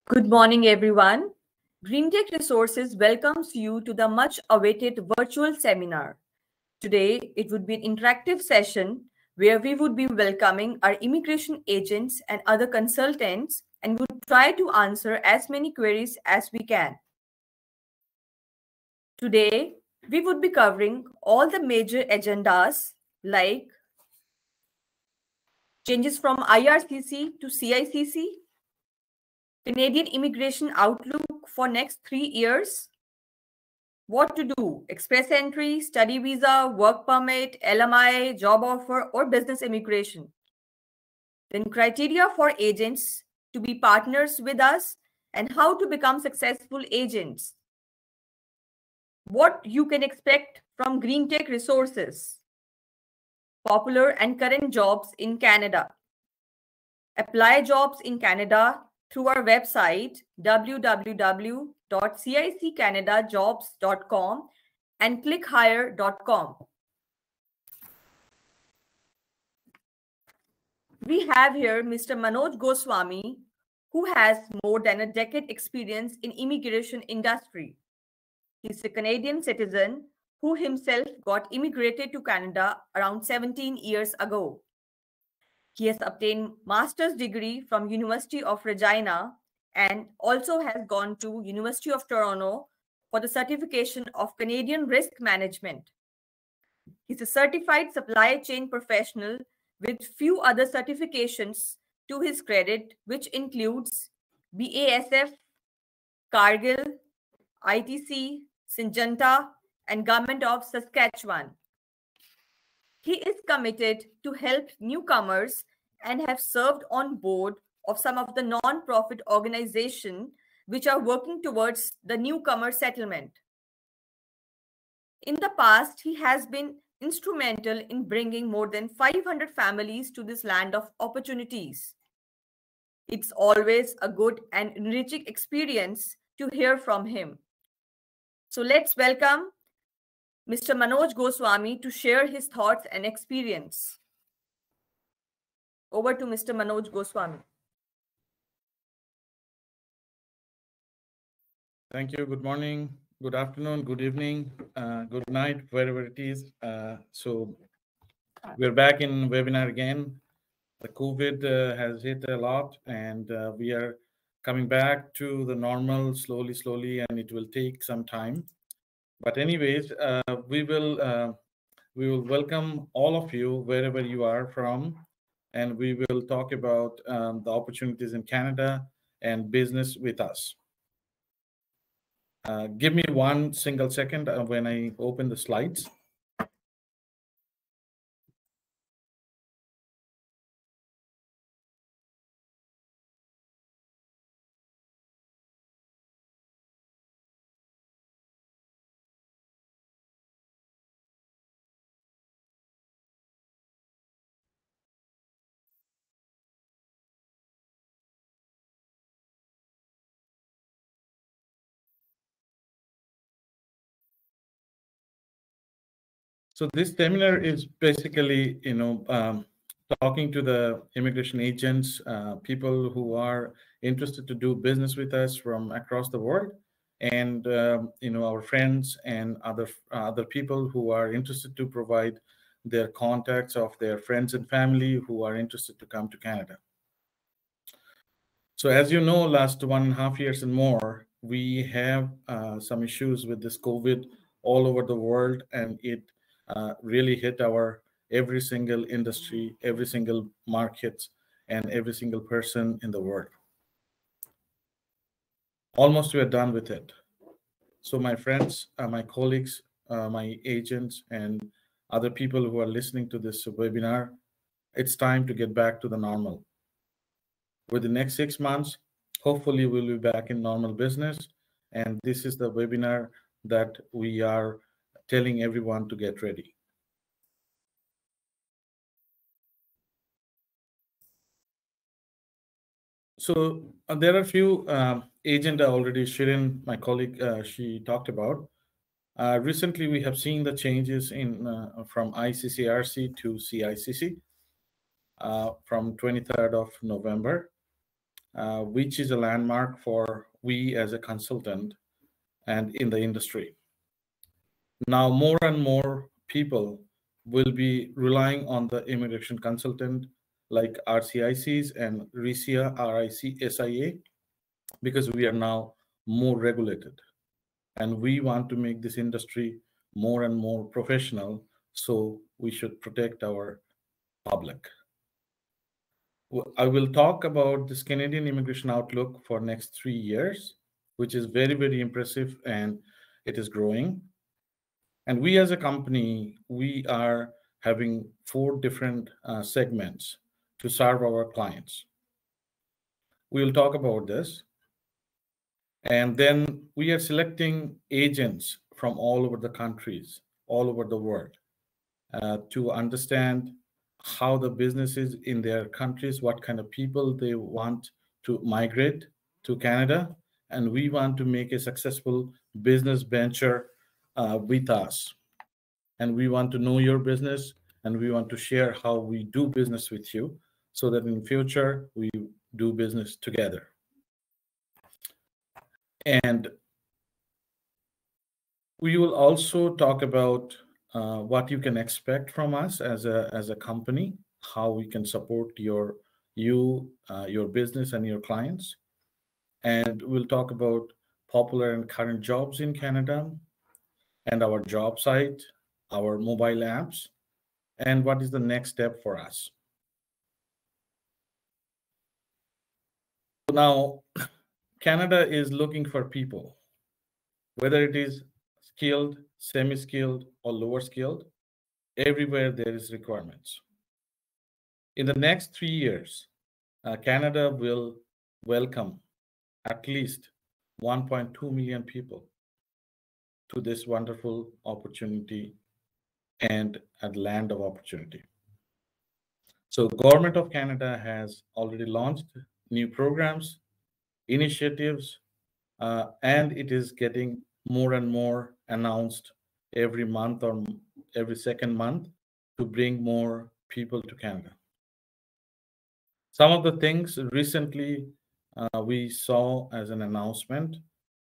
Good morning, everyone. GreenTech Resources welcomes you to the much-awaited virtual seminar. Today, it would be an interactive session where we would be welcoming our immigration agents and other consultants and would try to answer as many queries as we can. Today, we would be covering all the major agendas like changes from IRCC to CICC, Canadian immigration outlook for next 3 years, what to do, express entry, study visa, work permit, LMI, job offer, or business immigration. Then criteria for agents to be partners with us and how to become successful agents. What you can expect from GreenTech Resources. Popular and current jobs in Canada. Apply jobs in Canada through our website www.ciccanadajobs.com and clickhire.com. We have here Mr. Manoj Goswami, who has more than a decade experience in immigration industry. He's a Canadian citizen who himself got immigrated to Canada around 17 years ago. He has obtained master's degree from University of Regina and also has gone to University of Toronto for the certification of Canadian Risk Management. He's a certified supply chain professional with few other certifications to his credit, which includes BASF, Cargill, ITC, Syngenta, and Government of Saskatchewan. He is committed to help newcomers and have served on board of some of the non-profit organizations which are working towards the newcomer settlement. In the past, he has been instrumental in bringing more than 500 families to this land of opportunities. It's always a good and enriching experience to hear from him. So let's welcome Mr. Manoj Goswami to share his thoughts and experience. Over to Mr. Manoj Goswami. Thank you. Good morning, good afternoon, good evening, good night, wherever it is. So we're back in webinar again. The COVID has hit a lot, and we are coming back to the normal slowly, and it will take some time. But anyways, we will welcome all of you wherever you are from, and we will talk about the opportunities in Canada and business with us. Give me 1 single second when I open the slides. So this seminar is basically, talking to the immigration agents, people who are interested to do business with us from across the world, and our friends and other people who are interested to provide their contacts of their friends and family who are interested to come to Canada. So as you know, last 1.5 years and more, we have some issues with this COVID all over the world, and it really hit our every single industry, every single market, and every single person in the world. Almost we are done with it. So my friends, my colleagues, my agents, and other people who are listening to this webinar, it's time to get back to the normal. With the next 6 months, hopefully we'll be back in normal business. And this is the webinar that we are telling everyone to get ready. So there are a few agenda already. Shirin, my colleague, she talked about. Recently, we have seen the changes from ICCRC to CICC from 23rd of November, which is a landmark for we as a consultant and in the industry. Now, more and more people will be relying on the immigration consultant like RCICs and RICSIA because we are now more regulated. And we want to make this industry more and more professional, so we should protect our public. I will talk about this Canadian immigration outlook for next 3 years, which is very, very impressive and it is growing. And we as a company, we are having 4 different segments to serve our clients. We'll talk about this. And then we are selecting agents from all over the countries, all over the world, to understand how the businesses in their countries, what kind of people they want to migrate to Canada. And we want to make a successful business venture with us. And we want to know your business, and we want to share how we do business with you so that in future we do business together. And we will also talk about what you can expect from us as a company, how we can support your business and your clients. And we'll talk about popular and current jobs in Canada and our job site, our mobile apps, and what is the next step for us. Now, Canada is looking for people, whether it is skilled, semi-skilled, or lower skilled. Everywhere there is requirements. In the next 3 years, Canada will welcome at least 1.2 million people to this wonderful opportunity and a land of opportunity. So Government of Canada has already launched new programs, initiatives, and it is getting more and more announced every month or every second month to bring more people to Canada. Some of the things recently we saw as an announcement,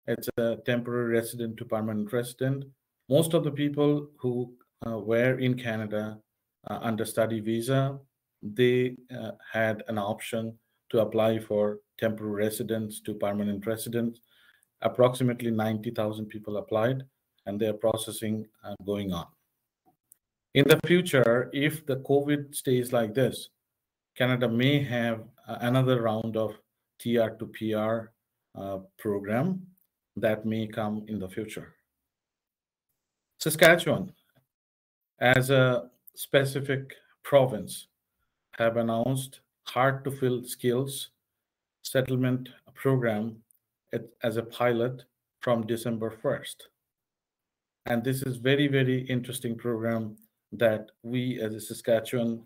it's a temporary resident to permanent resident. Most of the people who were in Canada under study visa, they had an option to apply for temporary residence to permanent residence. Approximately 90,000 people applied, and their processing going on. In the future, if the COVID stays like this, Canada may have another round of TR to PR program that may come in the future. Saskatchewan, as a specific province, have announced hard to fill skills settlement program as a pilot from December 1st. And this is very, very interesting program that we as a Saskatchewan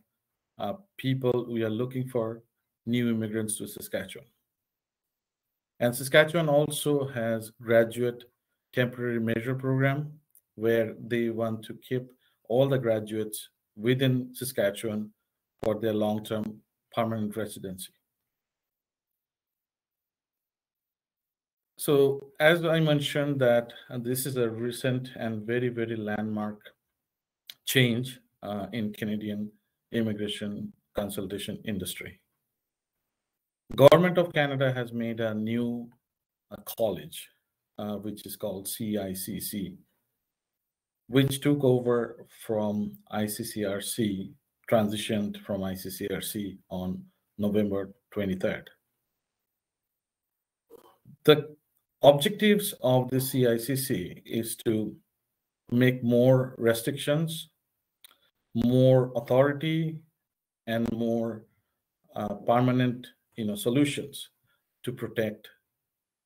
people, we are looking for new immigrants to Saskatchewan. And Saskatchewan also has graduate temporary measure program where they want to keep all the graduates within Saskatchewan for their long-term permanent residency. So as I mentioned that this is a recent and very, very landmark change in Canadian immigration consultation industry. Government of Canada has made a new college, which is called CICC, which took over from ICCRC, transitioned from ICCRC on November 23rd. The objectives of the CICC is to make more restrictions, more authority, and more permanent solutions to protect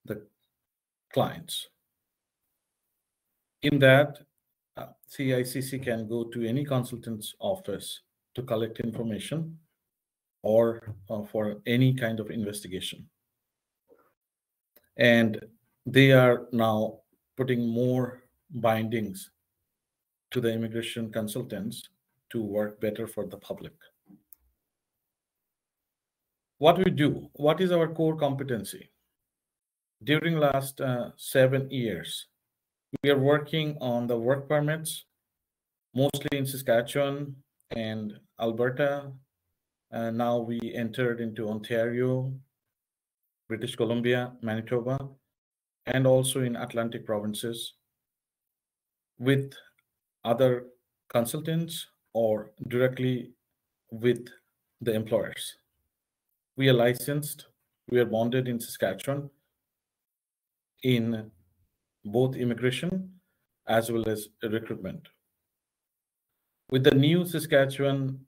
the clients. In that, CICC can go to any consultant's office to collect information or for any kind of investigation. And they are now putting more bindings to the immigration consultants to work better for the public. What we do, what is our core competency? During last 7 years, we are working on the work permits, mostly in Saskatchewan and Alberta. Now we entered into Ontario, British Columbia, Manitoba, and also in Atlantic provinces with other consultants or directly with the employers. We are licensed, we are bonded in Saskatchewan in both immigration as well as recruitment. With the new Saskatchewan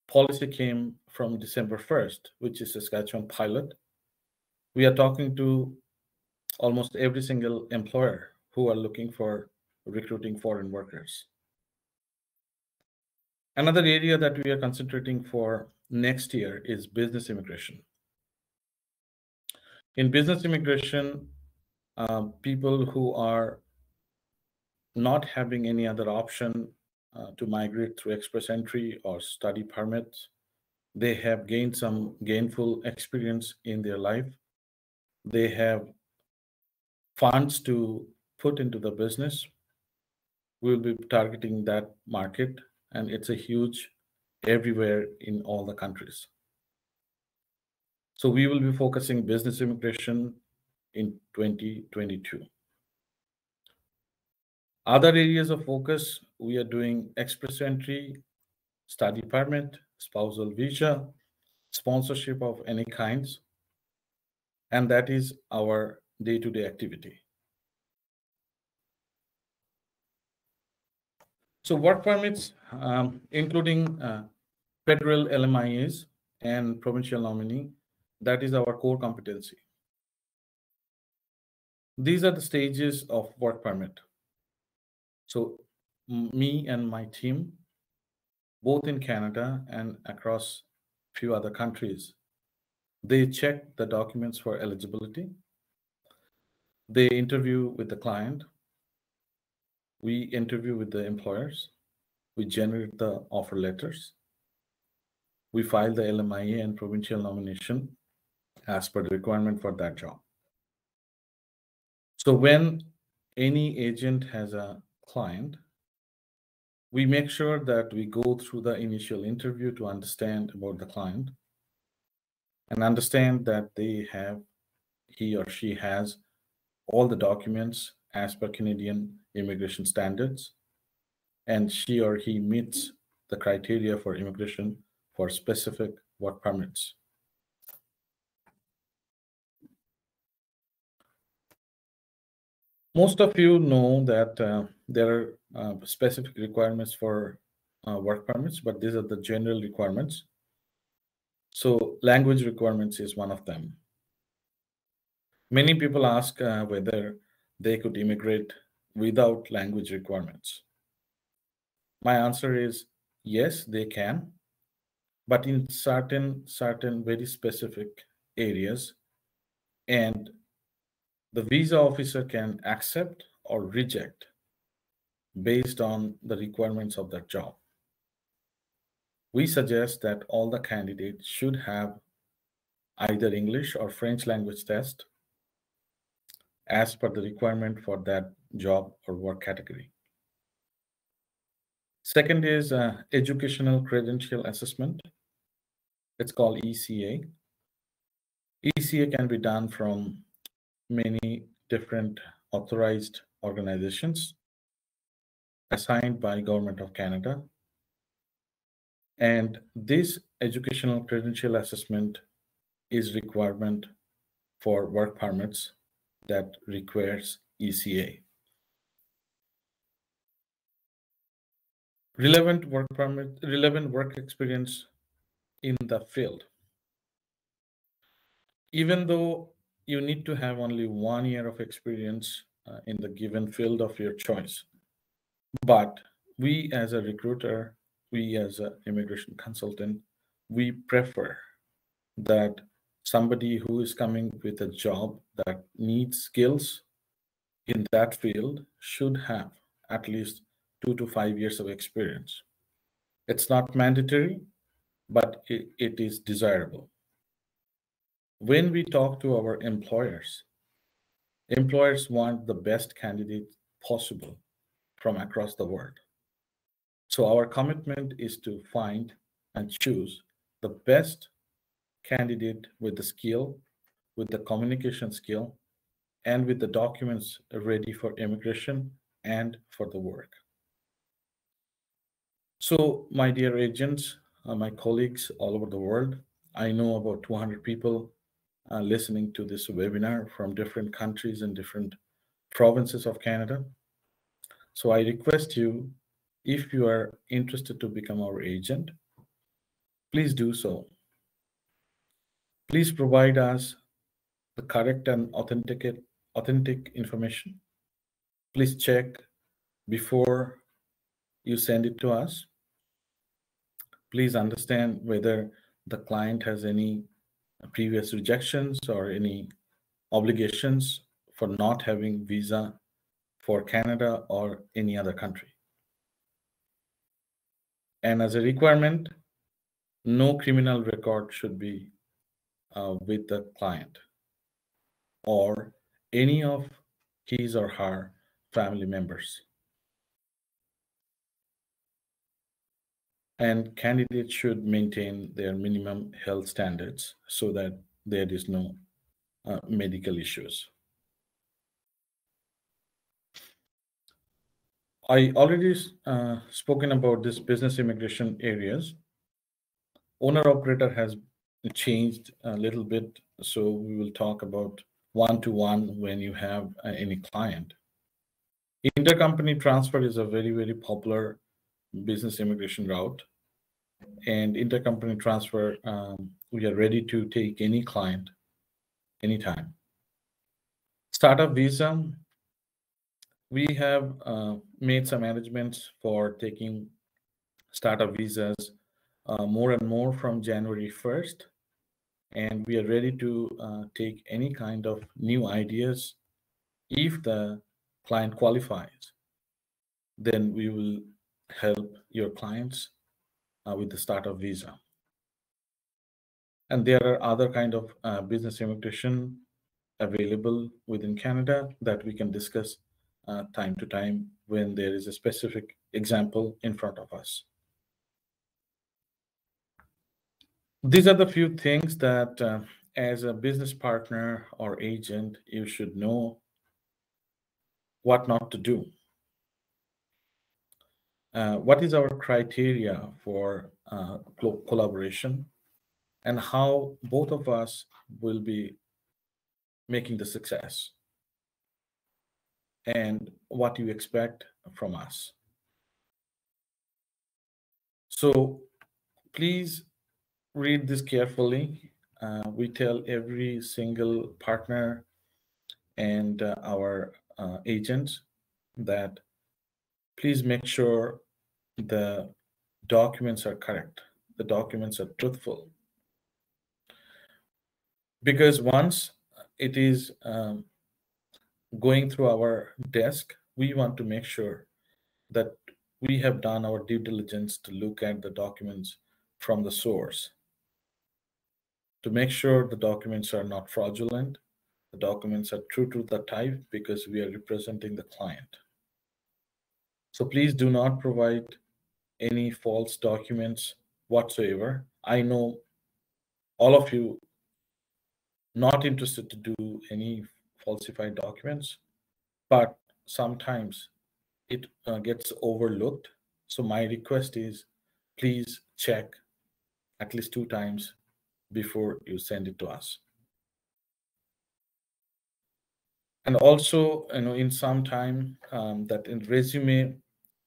policy came from December 1st, which is Saskatchewan pilot, we are talking to almost every single employer who are looking for recruiting foreign workers. Another area that we are concentrating for next year is business immigration. In business immigration, people who are not having any other option to migrate through express entry or study permits, they have gained some gainful experience in their life. They have funds to put into the business. We will be targeting that market, and it's a huge everywhere in all the countries. So we will be focusing business immigration in 2022. Other areas of focus, we are doing express entry, study permit, spousal visa, sponsorship of any kinds, and that is our day-to-day activity. So work permits, including federal LMIAs and provincial nominee, that is our core competency. These are the stages of work permit. So me and my team, both in Canada and across a few other countries, they check the documents for eligibility. They interview with the client. We interview with the employers. We generate the offer letters. We file the LMIA and provincial nomination as per the requirement for that job. So when any agent has a client, we make sure that we go through the initial interview to understand about the client and understand that he or she has all the documents as per Canadian immigration standards, and she or he meets the criteria for immigration for specific work permits. Most of you know that there are specific requirements for work permits, but these are the general requirements. So language requirements is one of them. Many people ask whether they could immigrate without language requirements. My answer is yes, they can, but in certain very specific areas, and the visa officer can accept or reject based on the requirements of that job. We suggest that all the candidates should have either English or French language test as per the requirement for that job or work category. Second is educational credential assessment. It's called ECA. ECA can be done from many different authorized organizations assigned by Government of Canada. And this educational credential assessment is requirement for work permits that requires ECA. Relevant work experience in the field. Even though you need to have only 1 year of experience in the given field of your choice, but we as a recruiter, we as an immigration consultant, we prefer that somebody who is coming with a job that needs skills in that field should have at least 2 to 5 years of experience. It's not mandatory, but it is desirable. When we talk to our employers, employers want the best candidate possible from across the world. So our commitment is to find and choose the best candidate with the skill, with the communication skill, and with the documents ready for immigration and for the work. So, my dear agents, my colleagues all over the world, I know about 200 people listening to this webinar from different countries and different provinces of Canada. So, I request you, if you are interested to become our agent, please do so. Please provide us the correct and authentic information. Please check before you send it to us. Please understand whether the client has any previous rejections or any obligations for not having visa for Canada or any other country. And as a requirement, no criminal record should be with the client or any of his or her family members. And candidates should maintain their minimum health standards so that there is no medical issues. I already spoken about this business immigration areas. Owner operator has changed a little bit, so we will talk about one-to-one when you have any client. Intercompany transfer is a very popular business immigration route, and intercompany transfer, we are ready to take any client anytime. Startup visa, we have made some arrangements for taking startup visas more and more from January 1st. And we are ready to take any kind of new ideas. If the client qualifies, then we will help your clients with the startup visa. And there are other kind of business immigration available within Canada that we can discuss time to time when there is a specific example in front of us. These are the few things that as a business partner or agent, you should know what not to do. What is our criteria for collaboration and how both of us will be making the success and what you expect from us. So please read this carefully. We tell every single partner and our agents that please make sure the documents are correct, the documents are truthful. Because once it is going through our desk, we want to make sure that we have done our due diligence to look at the documents from the source, to make sure the documents are not fraudulent, the documents are true to the type, because we are representing the client. So please do not provide any false documents whatsoever. I know all of you not interested to do any falsified documents, but sometimes it gets overlooked. So my request is, please check at least 2 times before you send it to us. And also, in some time that in resume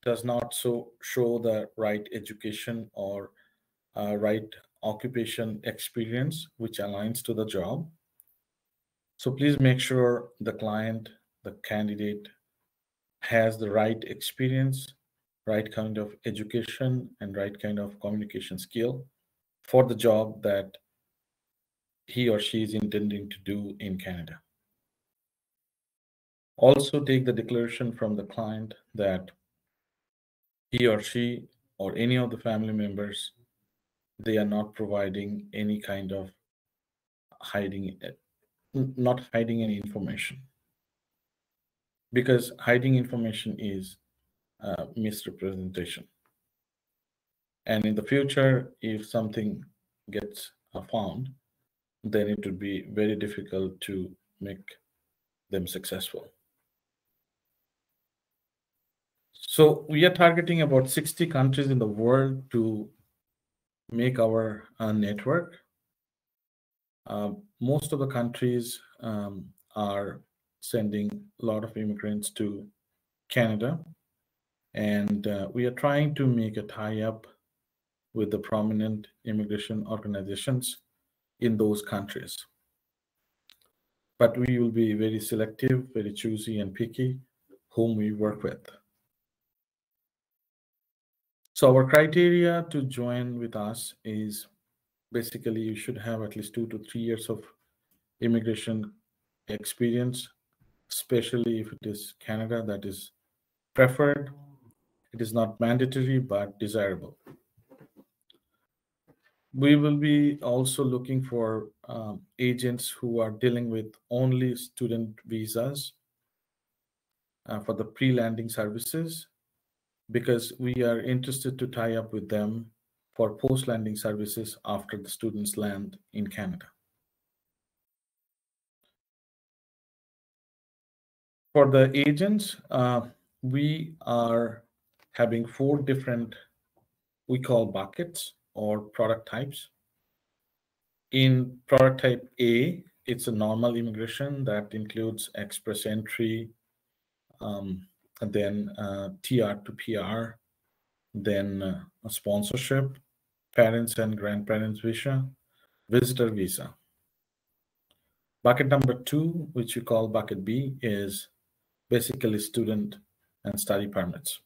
does not show the right education or right occupation experience which aligns to the job. So please make sure the client, the candidate has the right experience, right kind of education, and right kind of communication skill for the job that he or she is intending to do in Canada. Also take the declaration from the client that he or she or any of the family members, they are not providing any kind of hiding, not hiding any information, because hiding information is misrepresentation. And in the future, if something gets found, then it would be very difficult to make them successful. So we are targeting about 60 countries in the world to make our network. Most of the countries are sending a lot of immigrants to Canada, and we are trying to make a tie-up with the prominent immigration organizations in those countries. But we will be very selective, very choosy and picky whom we work with. So our criteria to join with us is basically you should have at least 2 to 3 years of immigration experience, especially if it is Canada, that is preferred. It is not mandatory, but desirable. We will be also looking for agents who are dealing with only student visas for the pre-landing services, because we are interested to tie up with them for post-landing services after the students land in Canada. For the agents, we are having 4 different, we call buckets or product types. In product type A, it's a normal immigration that includes express entry, and then TR to PR, then a sponsorship, parents and grandparents visa, visitor visa. Bucket number 2, which we call bucket B, is basically student and study permits.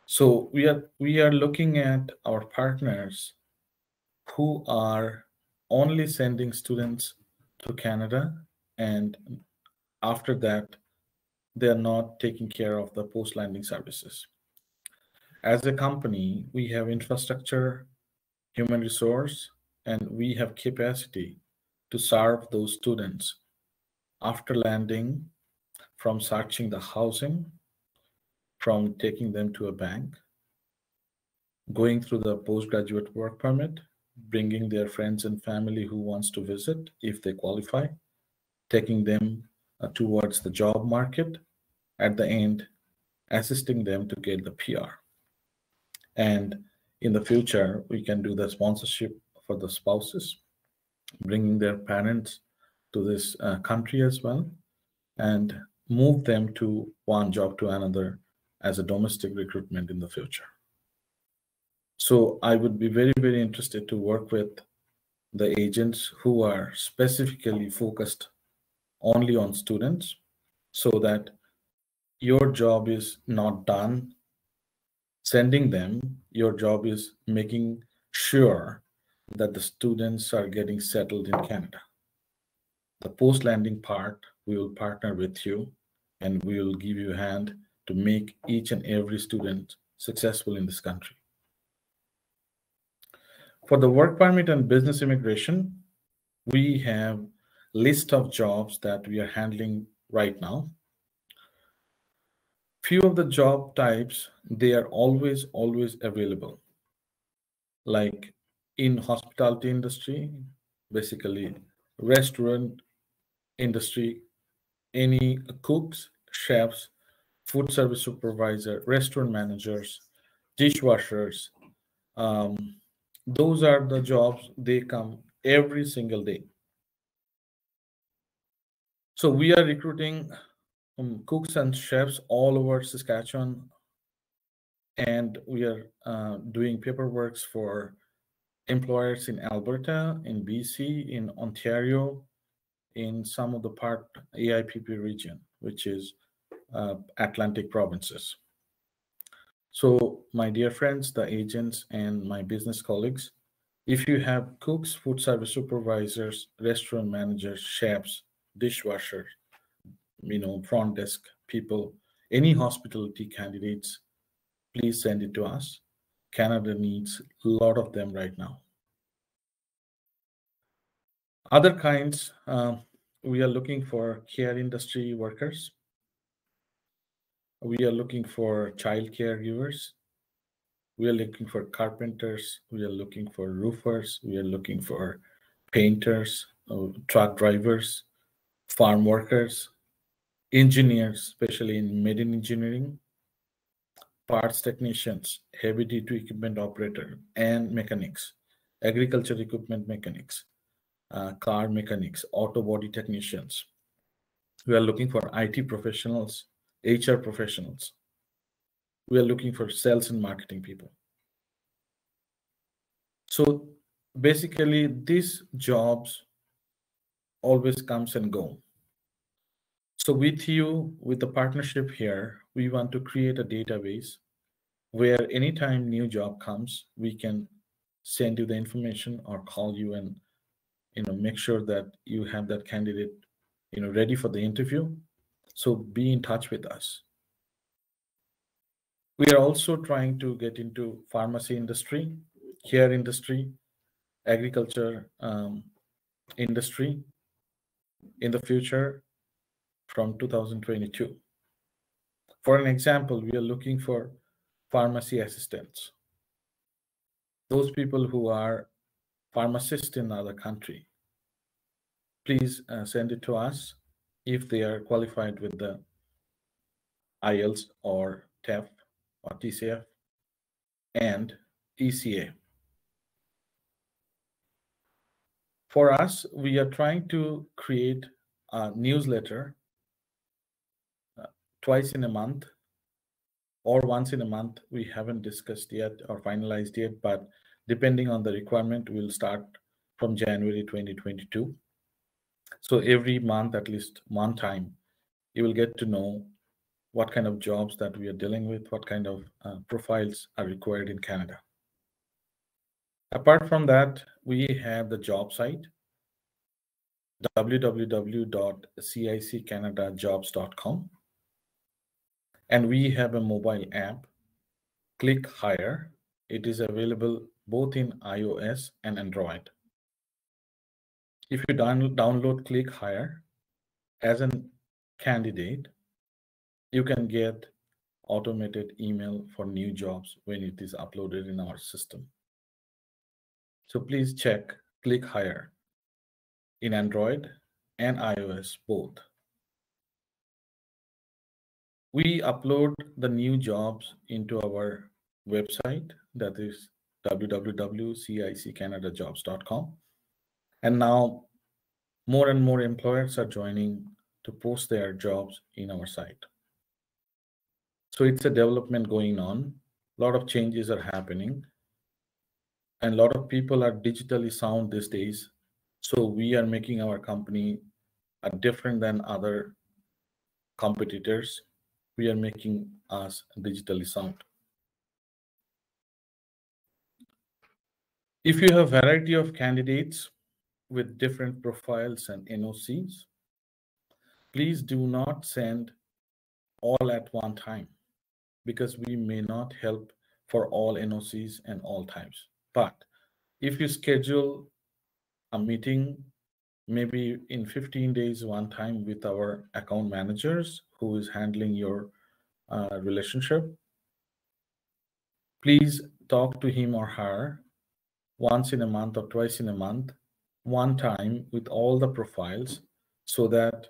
So we are looking at our partners who are only sending students to Canada, and after that, they are not taking care of the post-landing services. As a company, we have infrastructure, human resource, and we have capacity to serve those students after landing, from searching the housing, from taking them to a bank, going through the postgraduate work permit, bringing their friends and family who wants to visit if they qualify, taking them towards the job market, at the end, assisting them to get the PR. And in the future, we can do the sponsorship for the spouses, bringing their parents to this country as well, and move them to one job to another as a domestic recruitment in the future. So I would be very, very interested to work with the agents who are specifically focused only on students, so that your job is not done sending them. Your job is making sure that the students are getting settled in Canada. The post-landing part, we will partner with you, and we will give you a hand to make each and every student successful in this country. For the work permit and business immigration, we have a list of jobs that we are handling right now. Few of the job types, they are always available. Like in hospitality industry, basically restaurant industry, any cooks, chefs, food service supervisor, restaurant managers, dishwashers, those are the jobs, they come every single day. So we are recruiting cooks and chefs all over Saskatchewan, and we are doing paperwork for employers in Alberta, in BC, in Ontario, in some of the part AIPP region, which is Atlantic provinces. So my dear friends, the agents and my business colleagues, if you have cooks, food service supervisors, restaurant managers, chefs, dishwashers, front desk people, any hospitality candidates, please send it to us. Canada needs a lot of them right now. Other kinds, we are looking for care industry workers. We are looking for child caregivers. We are looking for carpenters. We are looking for roofers. We are looking for painters, truck drivers, farm workers, engineers, especially in marine engineering, parts technicians, heavy duty equipment operator, and mechanics, agriculture equipment mechanics, car mechanics, auto body technicians. We are looking for IT professionals, HR professionals. We are looking for sales and marketing people. So basically, these jobs always comes and go. So with you, with the partnership here, we want to create a database where anytime new job comes, we can send you the information or call you and make sure that you have that candidate ready for the interview. So be in touch with us. We are also trying to get into pharmacy industry, care industry, agriculture industry in the future from 2022. For an example, we are looking for pharmacy assistants, those people who are pharmacists in other country. Please send it to us if they are qualified with the IELTS or TEF or TCF and ECA. For us, we are trying to create a newsletter twice in a month or once in a month. We haven't discussed yet or finalized yet, but depending on the requirement, we'll start from January 2022. So every month, at least one time, you will get to know what kind of jobs that we are dealing with, what kind of profiles are required in Canada. Apart from that, we have the job site, www.ciccanadajobs.com. And we have a mobile app, Click Hire. It is available both in iOS and Android. If you download Click Hire as a candidate, you can get automated email for new jobs when it is uploaded in our system. So please check Click Hire in Android and iOS both. We upload the new jobs into our website, that is www.ciccanadajobs.com. And now more and more employers are joining to post their jobs in our site. So it's a development going on. A lot of changes are happening. And a lot of people are digitally sound these days. So we are making our company different than other competitors. We are making us digitally sound. If you have a variety of candidates with different profiles and NOCs, please do not send all at one time, because we may not help for all NOCs and all types. But if you schedule a meeting, maybe in 15 days, one time with our account managers who is handling your relationship, please talk to him or her once in a month or twice in a month, one time with all the profiles, so that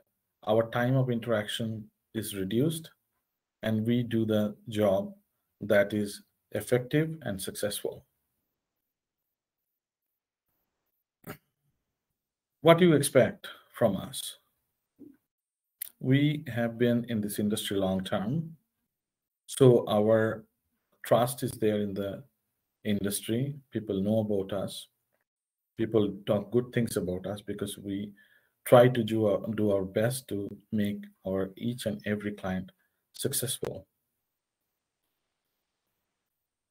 our time of interaction is reduced and we do the job that is effective and successful. What do you expect from us? We have been in this industry long term, so our trust is there in the industry. People know about us. People talk good things about us because we try to do our best to make our each and every client successful.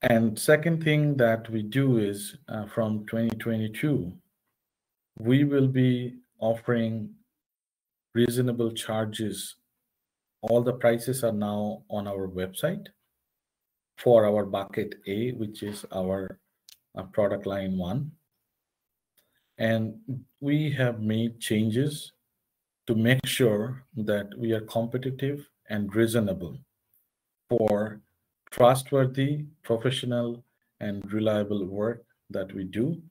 And second thing that we do is from 2022, we will be offering reasonable charges all the prices are now on our website for our bucket A, which is our product line 1. And we have made changes to make sure that we are competitive and reasonable for trustworthy, professional, and reliable work that we do.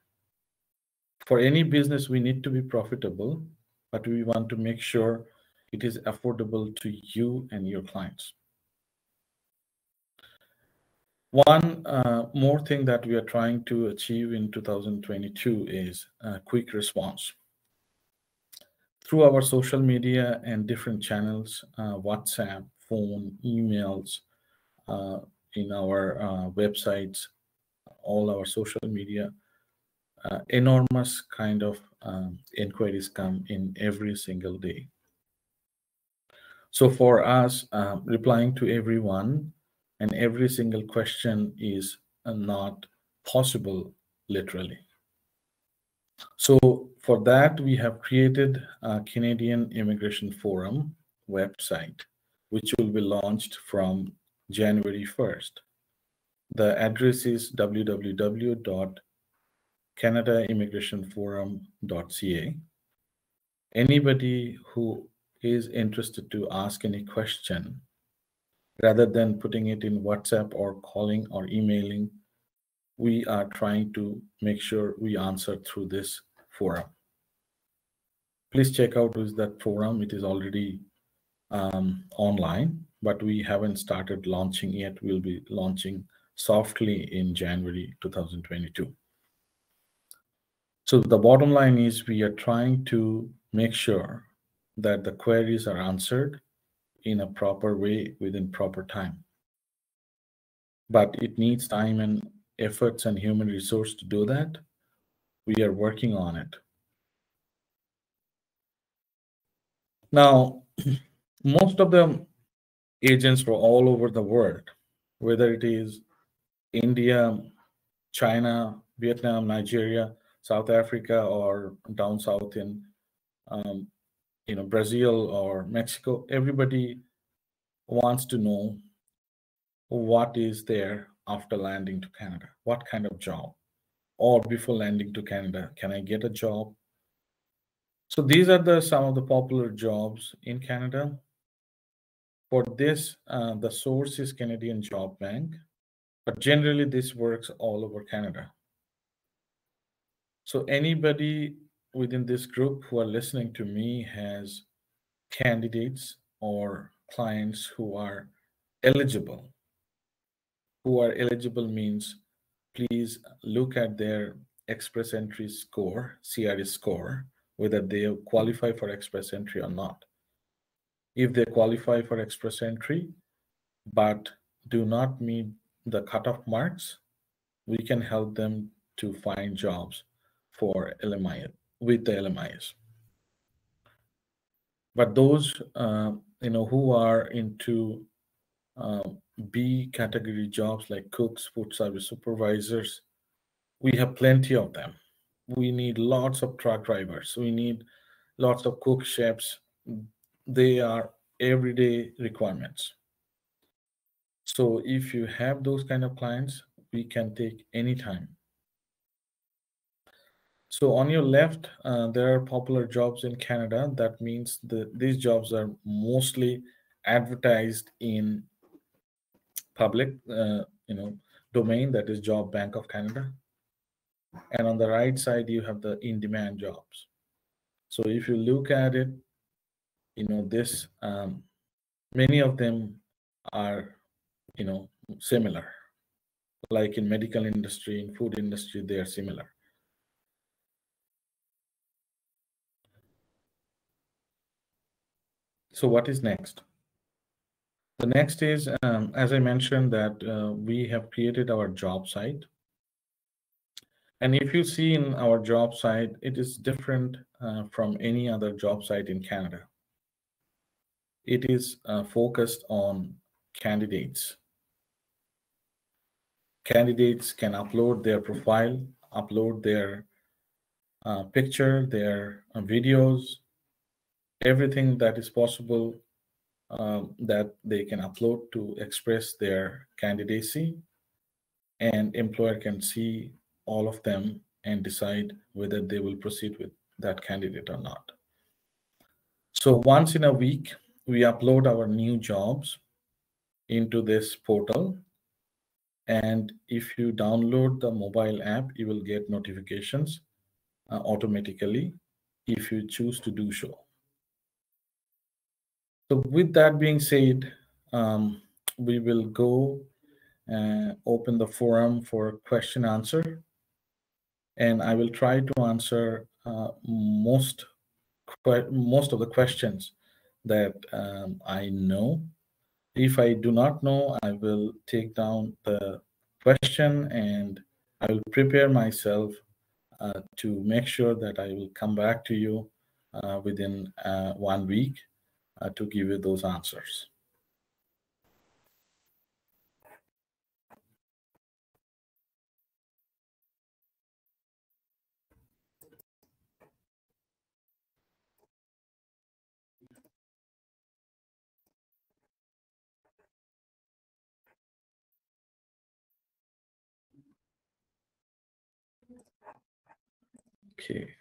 For any business, we need to be profitable, but we want to make sure it is affordable to you and your clients. One more thing that we are trying to achieve in 2022 is a quick response. Through our social media and different channels, WhatsApp, phone, emails, in our websites, all our social media, enormous kind of inquiries come in every single day. So for us, replying to everyone and every single question is not possible, literally. So for that, we have created a Canadian Immigration Forum website, which will be launched from January 1st. The address is www.canadaimmigrationforum.ca. Anybody who is interested to ask any question, rather than putting it in WhatsApp or calling or emailing, we are trying to make sure we answer through this forum. Please check out that forum. It is already online, but we haven't started launching yet. We'll be launching softly in January 2022. So the bottom line is we are trying to make sure that the queries are answered in a proper way within proper time. But it needs time and efforts and human resource to do that. We are working on it. Now, most of the agents were all over the world, whether it is India, China, Vietnam, Nigeria, South Africa, or down south in Brazil or Mexico. Everybody wants to know what is there after landing to Canada, what kind of job, or before landing to Canada, can I get a job? So these are some of the popular jobs in Canada. For this, the source is Canadian Job Bank, but generally this works all over Canada. So anybody within this group who are listening to me has candidates or clients who are eligible. Who are eligible means please look at their express entry score, CRE score, whether they qualify for express entry or not. If they qualify for express entry but do not meet the cutoff marks, we can help them to find jobs for LMI with the LMIs. But those who are into B category jobs like cooks, food service supervisors, we have plenty of them. We need lots of truck drivers. We need lots of cook chefs. They are everyday requirements. So if you have those kind of clients, we can take any time. So on your left, there are popular jobs in Canada. That means these jobs are mostly advertised in public domain, that is Job Bank of Canada. And on the right side, you have the in-demand jobs. So if you look at it, many of them are, similar. Like in medical industry, in food industry, they are similar. So what is next? The next is, as I mentioned, that we have created our job site. And if you see in our job site, it is different from any other job site in Canada. It is focused on candidates. Candidates can upload their profile, upload their picture, their videos, everything that is possible that they can upload to express their candidacy, and employer can see all of them and decide whether they will proceed with that candidate or not. So once in a week, we upload our new jobs into this portal. And if you download the mobile app, you will get notifications automatically if you choose to do so. So with that being said, we will go open the forum for question answer, and I will try to answer most of the questions that I know. If I do not know, I will take down the question and I will prepare myself to make sure that I will come back to you within 1 week to give you those answers. Okay.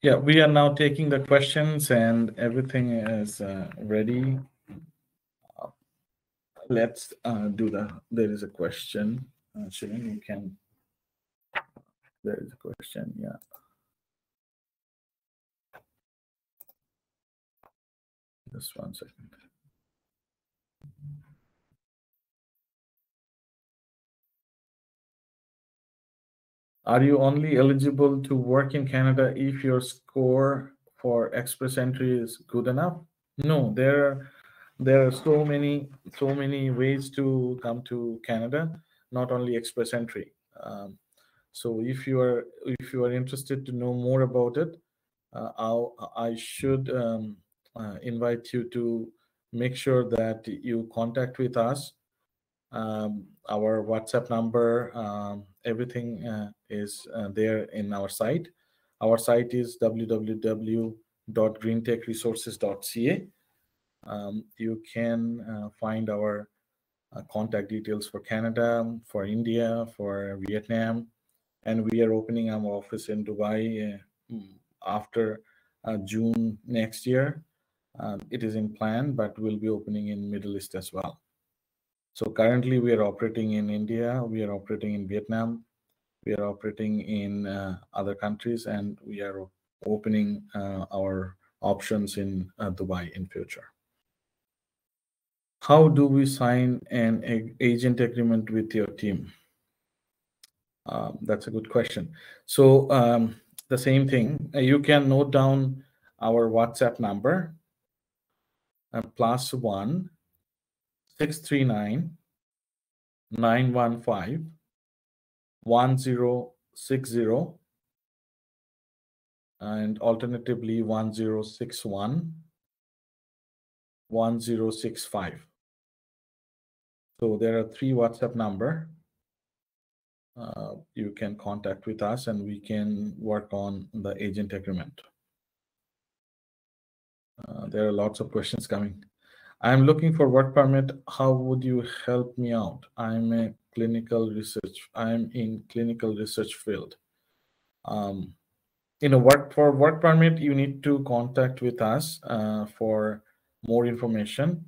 Yeah, we are now taking the questions and everything is ready. Let's do there is a question. Shirin, you can, there is a question, yeah. Just 1 second. Are you only eligible to work in Canada if your score for express entry is good enough? No, there are so many ways to come to Canada, not only express entry. So if you are interested to know more about it, I should invite you to make sure that you contact with us. Our WhatsApp number, everything is there in our site. Our site is www.greentechresources.ca. You can find our contact details for Canada, for India, for Vietnam, and we are opening our office in Dubai after June next year. It is in plan, but we'll be opening in Middle East as well. So currently we are operating in India, we are operating in Vietnam, we are operating in other countries, and we are opening our options in Dubai in future. How do we sign an agent agreement with your team? That's a good question. So the same thing, you can note down our WhatsApp number, +1 639 915 1060, and alternatively 1061 1065. So there are 3 WhatsApp number. You can contact with us and we can work on the agent agreement. There are lots of questions coming. I'm looking for work permit. How would you help me out? I'm in clinical research field. For work permit, you need to contact with us for more information.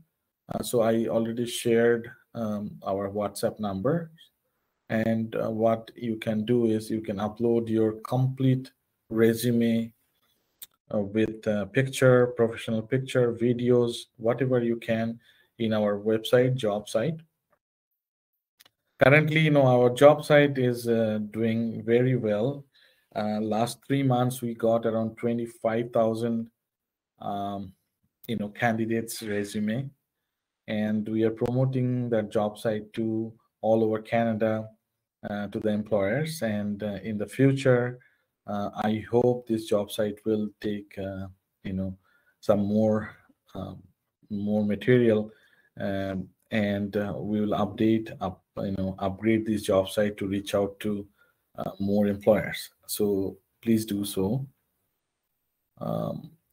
So I already shared our WhatsApp number. And what you can do is you can upload your complete resume with picture, professional picture, videos, whatever you can in our website, job site. Currently, our job site is doing very well. Last 3 months, we got around 25,000, candidates' resume, and we are promoting that job site to all over Canada to the employers. And in the future, I hope this job site will take, some more material and we will upgrade this job site to reach out to more employers. So please do so.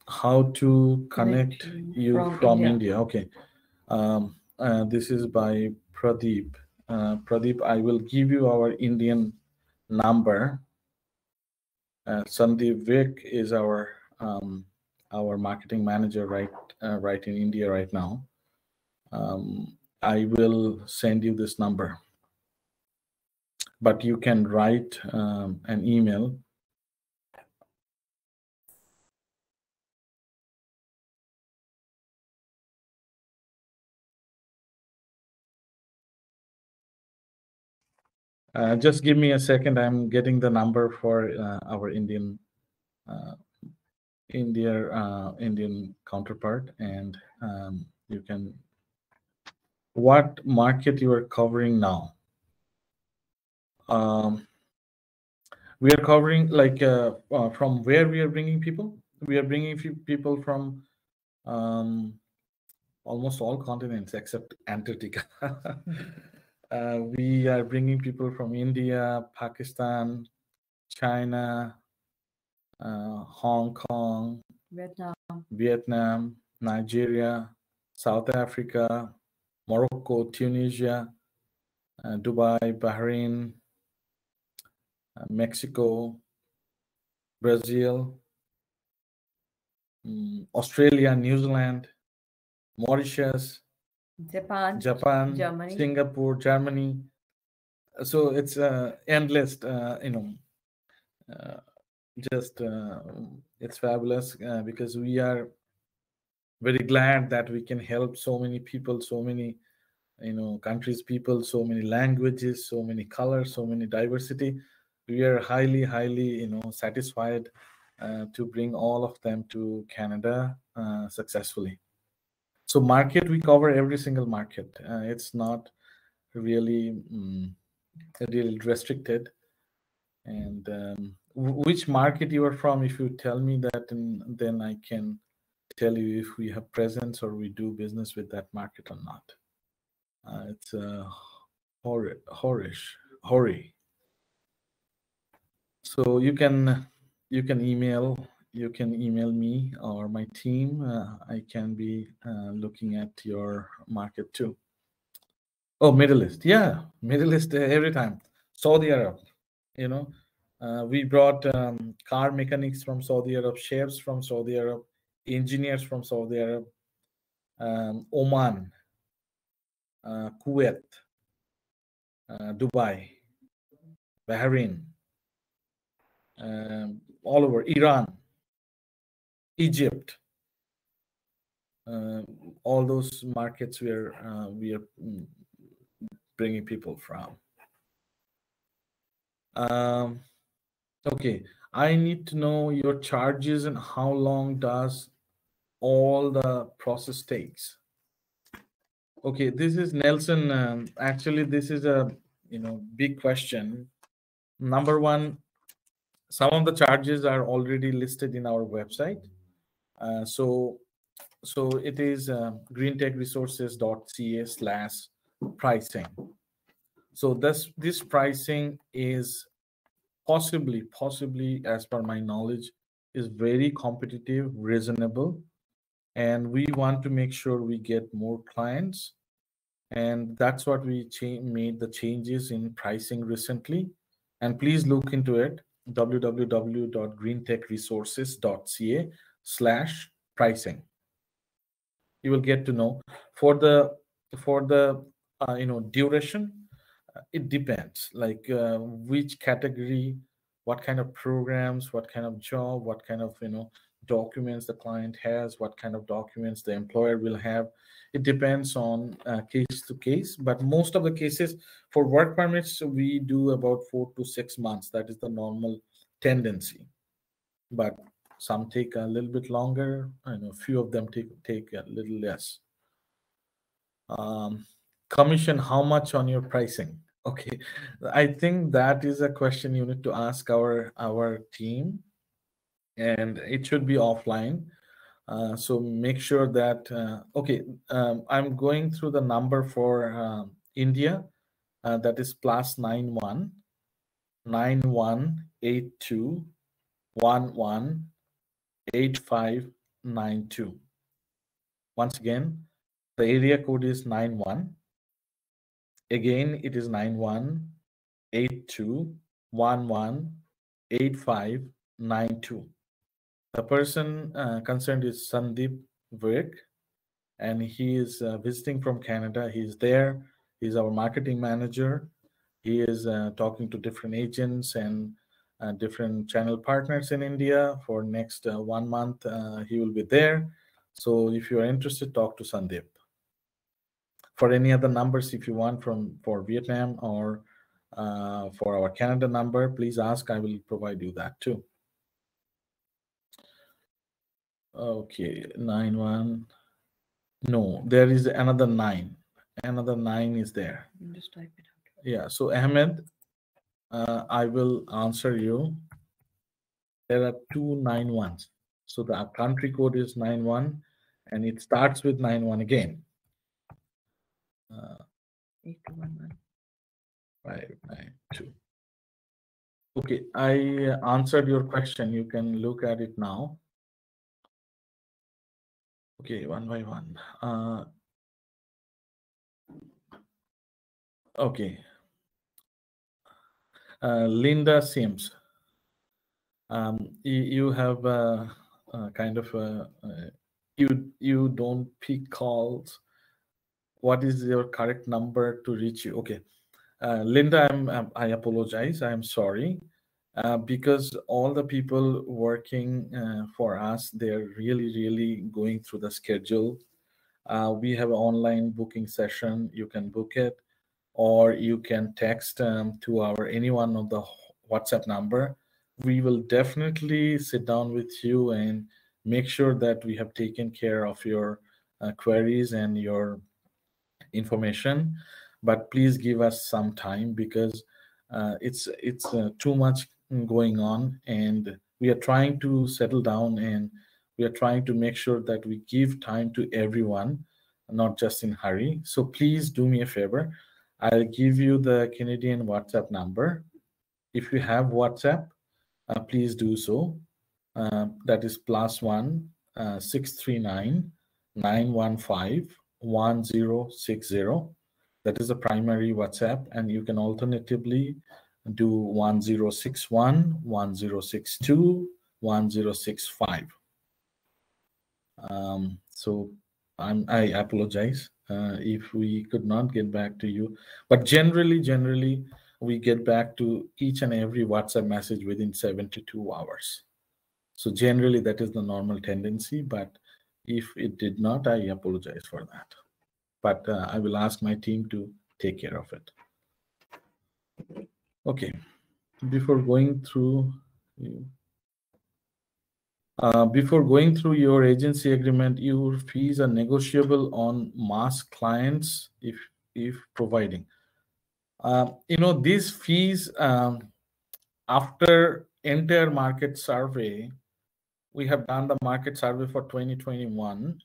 How to connect you from India? Okay. This is by Pradeep. Pradeep, I will give you our Indian number. Sandeep Vik is our marketing manager right in India right now. I will send you this number, but you can write an email. Just give me a second. I'm getting the number for our Indian counterpart, and you can. What market you are covering now? We are covering from where we are bringing people. We are bringing people from almost all continents except Antarctica. We are bringing people from India, Pakistan, China, Hong Kong, Vietnam, Nigeria, South Africa, Morocco, Tunisia, Dubai, Bahrain, Mexico, Brazil, Australia, New Zealand, Mauritius, Japan, Germany, Singapore, Germany. So it's endless, just it's fabulous because we are very glad that we can help so many people, so many countries, people, so many languages, so many colors, so many diversity. We are highly satisfied to bring all of them to Canada successfully. So market, we cover every single market. It's not really really restricted. And which market you are from, if you tell me that, and then I can tell you if we have presence or we do business with that market or not. It's Hori. So you can email me or my team. I can be looking at your market too. Oh, Middle East. Yeah, Middle East every time. Saudi Arab. We brought car mechanics from Saudi Arab, chefs from Saudi Arab, engineers from Saudi Arab, Oman, Kuwait, Dubai, Bahrain, all over Iran, Egypt, all those markets where we are bringing people from. Okay, I need to know your charges and how long does all the process takes. Okay, this is Nelson. Actually, this is a big question. Number one, some of the charges are already listed in our website. So it is greentechresources.ca/pricing. So this pricing is possibly, as per my knowledge, is very competitive, reasonable, and we want to make sure we get more clients. And that's what we made the changes in pricing recently. And please look into it, www.greentechresources.ca/pricing. You will get to know. For the duration, it depends, like which category, what kind of programs, what kind of job, what kind of documents the client has, what kind of documents the employer will have. It depends on case to case, but most of the cases for work permits, we do about 4 to 6 months. That is the normal tendency, but some take a little bit longer. I know few of them take a little less. Commission, how much on your pricing? Okay, I think that is a question you need to ask our team, and it should be offline. So make sure that, okay, I'm going through the number for India. That is +91 9182 118592. Once again, the area code is 91. Again, it is 9182118592. The person concerned is Sandeep Vivek, and he is visiting from Canada. He's there. He's our marketing manager. He is talking to different agents and different channel partners in India for next 1 month. He will be there. So if you are interested, talk to Sandeep. For any other numbers, if you want for Vietnam or for our Canada number, please ask. I will provide you that too. Okay, 91. No, there is another 9. Another 9 is there. You just type it out. Yeah, so Ahmed, I will answer you. There are 2 91s. So the country code is 91 and it starts with 91 again. 8211. 592. Okay, I answered your question. You can look at it now. Okay, one by one. Okay. Linda Sims. You have kind of you don't pick calls. What is your correct number to reach you? Okay, Linda, I apologize. I'm sorry. Because all the people working for us, they're really going through the schedule. We have an online booking session. You can book it, or you can text to our any one of the WhatsApp number. We will definitely sit down with you and make sure that we have taken care of your queries and your information. But please give us some time, because it's too much going on, and we are trying to settle down, and we are trying to make sure that we give time to everyone, not just in hurry. So please do me a favor. I'll give you the Canadian WhatsApp number. If you have WhatsApp, please do so. That is +1 639 915 1060. That is the primary WhatsApp, and you can alternatively do 1061 1062 1065. So I apologize if we could not get back to you, but generally we get back to each and every WhatsApp message within 72 hours. So generally that is the normal tendency, but if it did not, I apologize for that. But I will ask my team to take care of it. Okay, before going through your agency agreement, your fees are negotiable on mass clients if providing. These fees, after entire market survey, we have done the market survey for 2021,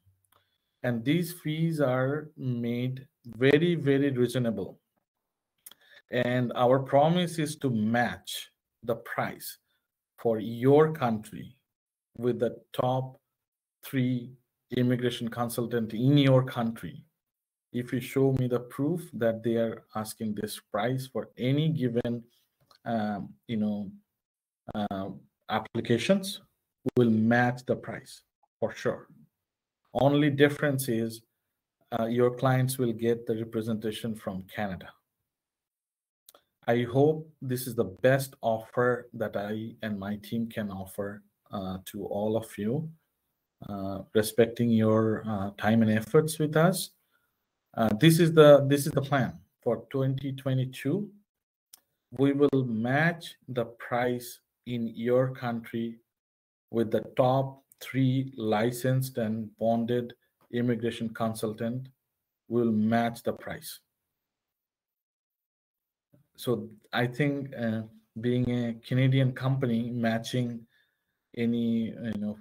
and these fees are made very reasonable. And our promise is to match the price for your country with the top 3 immigration consultant in your country. If you show me the proof that they are asking this price for any given applications, will match the price for sure. Only difference is your clients will get the representation from Canada. I hope this is the best offer that I and my team can offer to all of you, respecting your time and efforts with us. This is the plan for 2022. We will match the price in your country with the top 3 licensed and bonded immigration consultant. Will match the price. So I think being a Canadian company, matching any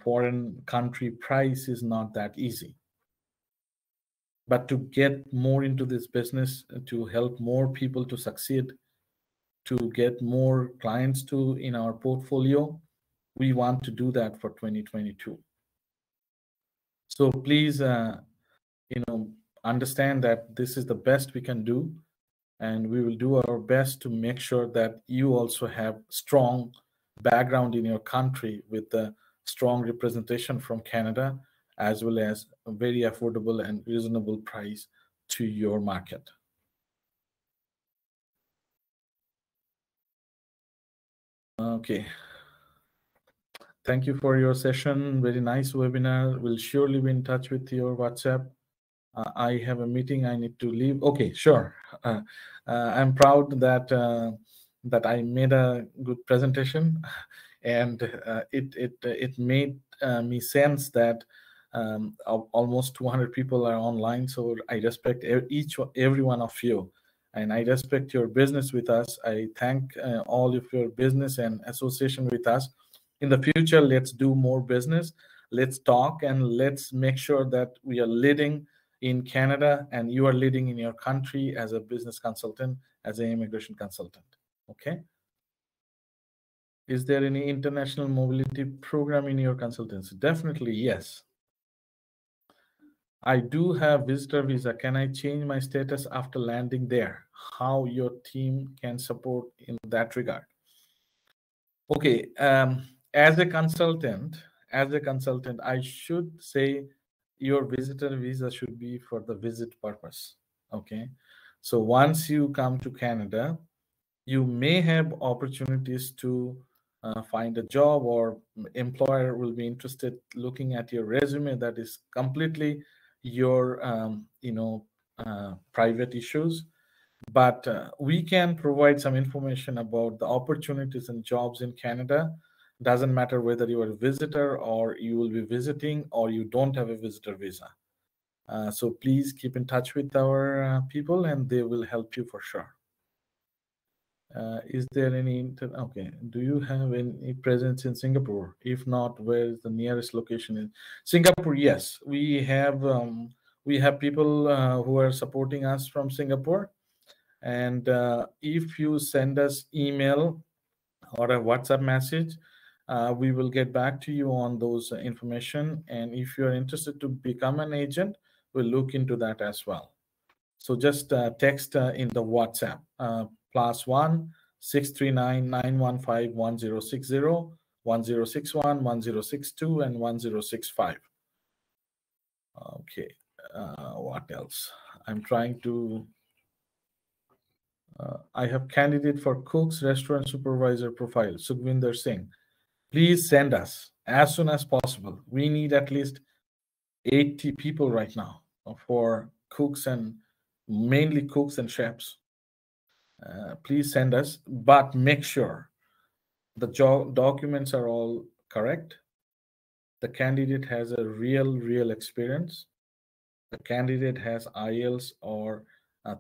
foreign country price is not that easy. But to get more into this business, to help more people to succeed, to get more clients in our portfolio, we want to do that for 2022. So please, understand that this is the best we can do, and we will do our best to make sure that you also have strong background in your country with a strong representation from Canada, as well as a very affordable and reasonable price to your market. Okay. Thank you for your session. Very nice webinar. We'll surely be in touch with your WhatsApp. I have a meeting. I need to leave. Okay, sure. I'm proud that that I made a good presentation, and it made me sense that almost 200 people are online. So I respect every one of you, and I respect your business with us. I thank all of your business and association with us. In the future, let's do more business. Let's talk, and let's make sure that we are leading in Canada and you are leading in your country as a business consultant, as an immigration consultant. Okay. Is there any international mobility program in your consultancy? Definitely, yes. I do have visitor visa. Can I change my status after landing there? How your team can support in that regard? Okay. As a consultant, I should say your visitor visa should be for the visit purpose. Okay. So once you come to Canada, you may have opportunities to find a job, or employer will be interested looking at your resume. That is completely your private issues. But we can provide some information about the opportunities and jobs in Canada. Doesn't matter whether you are a visitor or you will be visiting or you don't have a visitor visa. So please keep in touch with our people, and they will help you for sure. Is there any okay? Do you have any presence in Singapore? If not, where is the nearest location in Singapore? Yes, we have people who are supporting us from Singapore. And if you send us email or a WhatsApp message, we will get back to you on those information. And if you're interested to become an agent, we'll look into that as well. So just text in the WhatsApp +1 639 915 1060, 1061, 1062, and 1065. Okay. What else? I'm trying to. I have candidate for Cook's restaurant supervisor profile, Sukhvinder Singh. Please send us as soon as possible. We need at least 80 people right now for cooks, and mainly cooks and chefs. Please send us, but make sure the documents are all correct. The candidate has a real experience. The candidate has IELTS or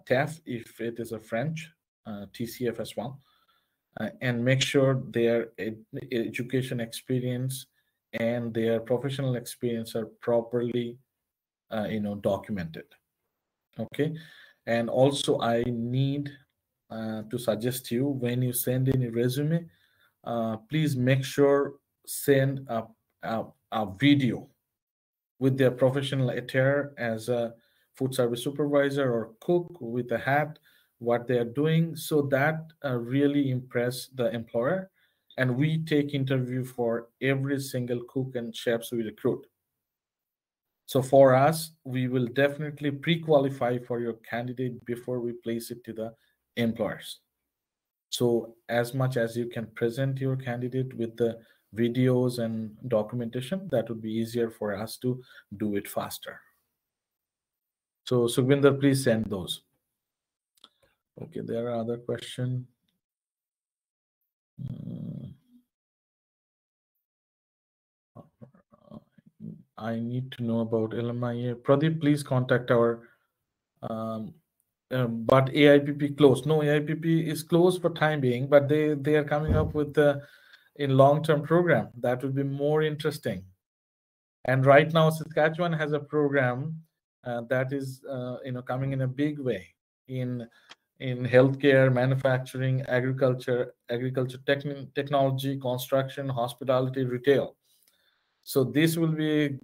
TEF if it is a French, TCF as well, and make sure their education experience and their professional experience are properly, documented. Okay, and also I need to suggest you, when you send any resume, please make sure send a video with their professional attire as a food service supervisor or cook with a hat, what they are doing, so that really impress the employer. And we take interview for every single cook and chefs we recruit. So for us, we will definitely pre-qualify for your candidate before we place it to the employers. So as much as you can present your candidate with the videos and documentation, that would be easier for us to do it faster. So Sukhvinder, please send those. Okay, there are other questions. I need to know about LMIA. Pradeep, please contact our but AIPP closed. No, AIPP is closed for time being, but they are coming up with the in long-term program. That would be more interesting. And right now, Saskatchewan has a program that is, coming in a big way in healthcare, manufacturing, agriculture, technology, construction, hospitality, retail. So this will be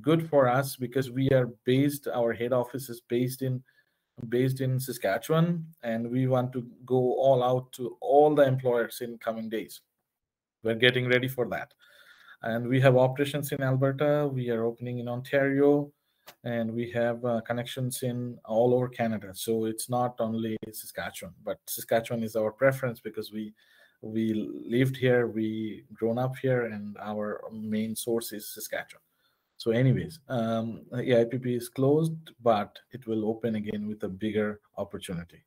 good for us because we are based. Our head office is based in Saskatchewan, and we want to go all out to all the employers in coming days. We're getting ready for that. And we have operations in Alberta, we are opening in Ontario, and we have connections in all over Canada. So it's not only Saskatchewan, but Saskatchewan is our preference because we lived here, we grown up here, and our main source is Saskatchewan. So anyways, AIPP is closed, but it will open again with a bigger opportunity.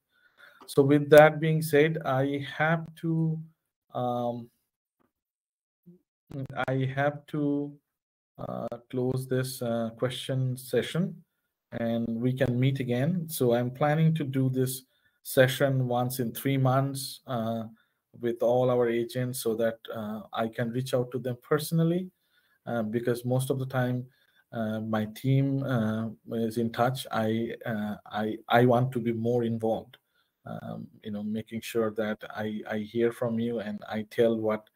So with that being said, I have to close this question session, and we can meet again. So I'm planning to do this session once in 3 months with all our agents so that I can reach out to them personally, because most of the time my team is in touch. I want to be more involved, making sure that I hear from you and I tell what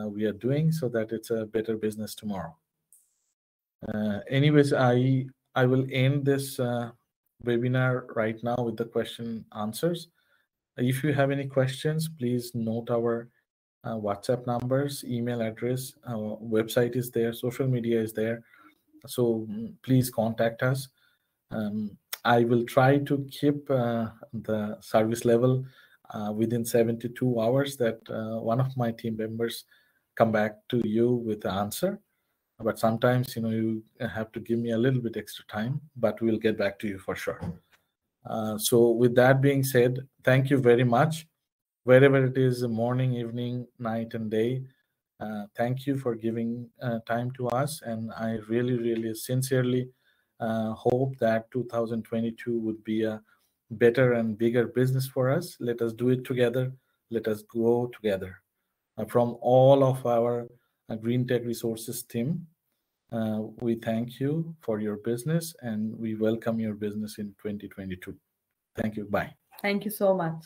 we are doing so that it's a better business tomorrow. Anyways, I will end this webinar right now with the question answers. If you have any questions, please note our WhatsApp numbers, email address, our website is there, social media is there. So please contact us. I will try to keep the service level within 72 hours that one of my team members come back to you with the answer. But sometimes, you have to give me a little bit extra time, but we'll get back to you for sure. So with that being said, thank you very much. Wherever it is, morning, evening, night, and day, thank you for giving time to us. And I really, really sincerely hope that 2022 would be a better and bigger business for us. Let us do it together. Let us grow together. From all of our Green Tech Resources team, we thank you for your business and we welcome your business in 2022. Thank you. Bye. Thank you so much.